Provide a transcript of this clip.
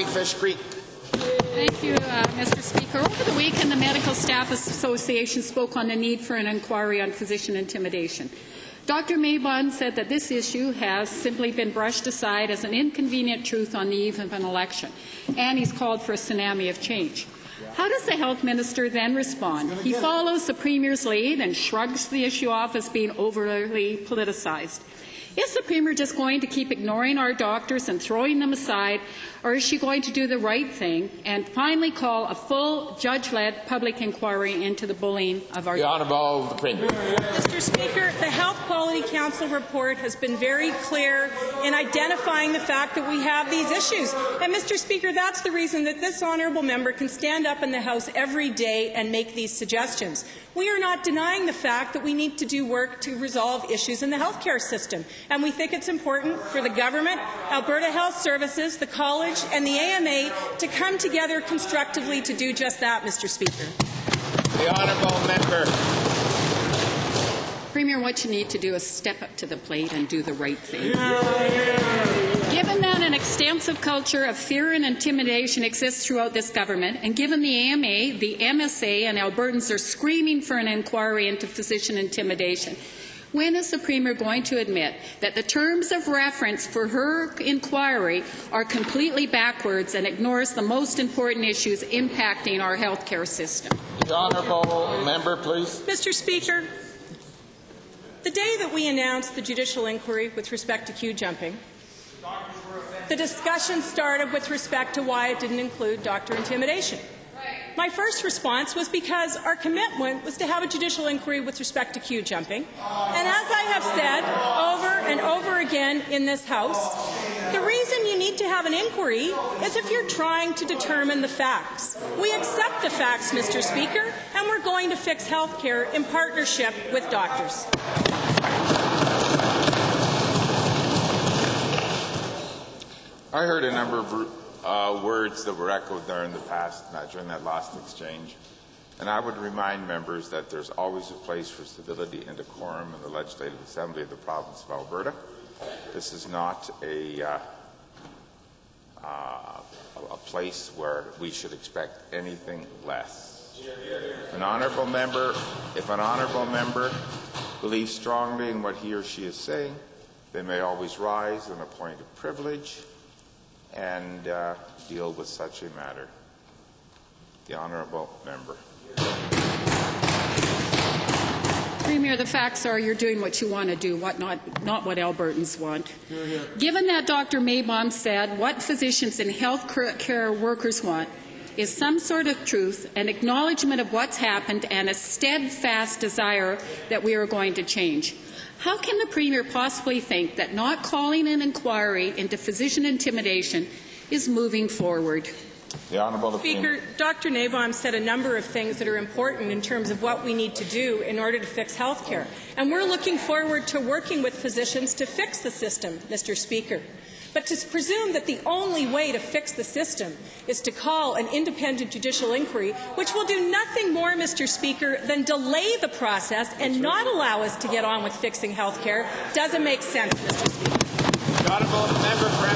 Macquarie Fish Creek. Thank you, Mr. Speaker. Over the weekend, the Medical Staff Association spoke on the need for an inquiry on physician intimidation. Dr. Mabon said that this issue has simply been brushed aside as an inconvenient truth on the eve of an election, and he's called for a tsunami of change. How does the health minister then respond? He follows the Premier's lead and shrugs the issue off as being overly politicized. Is the Premier just going to keep ignoring our doctors and throwing them aside, or is she going to do the right thing and finally call a full judge-led public inquiry into the bullying of our... The Honourable Premier. Mr. Speaker, the Health Quality Council report has been very clear in identifying the fact that we have these issues. And, Mr. Speaker, that's the reason that this honourable member can stand up in the House every day and make these suggestions. We are not denying the fact that we need to do work to resolve issues in the healthcare system. And we think it's important for the government, Alberta Health Services, the college, and the AMA to come together constructively to do just that, Mr. Speaker. The honourable member. Premier, what you need to do is step up to the plate and do the right thing. Given that an extensive culture of fear and intimidation exists throughout this government, and given the AMA, the MSA, and Albertans are screaming for an inquiry into physician intimidation, when is the Premier going to admit that the terms of reference for her inquiry are completely backwards and ignores the most important issues impacting our healthcare system? The honourable member, please. Mr. Speaker, the day that we announced the judicial inquiry with respect to queue jumping, the discussion started with respect to why it didn't include doctor intimidation. My first response was because our commitment was to have a judicial inquiry with respect to queue jumping. And as I have said over and over again in this House, the reason you need to have an inquiry is if you're trying to determine the facts. We accept the facts, Mr. Speaker, and we're going to fix health care in partnership with doctors. I heard a number of words that were echoed there in the past during that last exchange. And I would remind members that there's always a place for civility and decorum in the Legislative Assembly of the Province of Alberta. This is not a place where we should expect anything less. If an honourable member believes strongly in what he or she is saying, they may always rise on a point of privilege and deal with such a matter. The honourable member. Premier, the facts are you're doing what you want to do, not what Albertans want. Given that Dr. Mabon said what physicians and health care workers want is some sort of truth, an acknowledgement of what's happened, and a steadfast desire that we are going to change. How can the Premier possibly think that not calling an inquiry into physician intimidation is moving forward? The Honourable Speaker, Dr. Nabom said a number of things that are important in terms of what we need to do in order to fix health care. And we're looking forward to working with physicians to fix the system, Mr. Speaker. But to presume that the only way to fix the system is to call an independent judicial inquiry, which will do nothing more, Mr. Speaker, than delay the process and not allow us to get on with fixing health care, doesn't make sense, Mr. Speaker. The honourable member for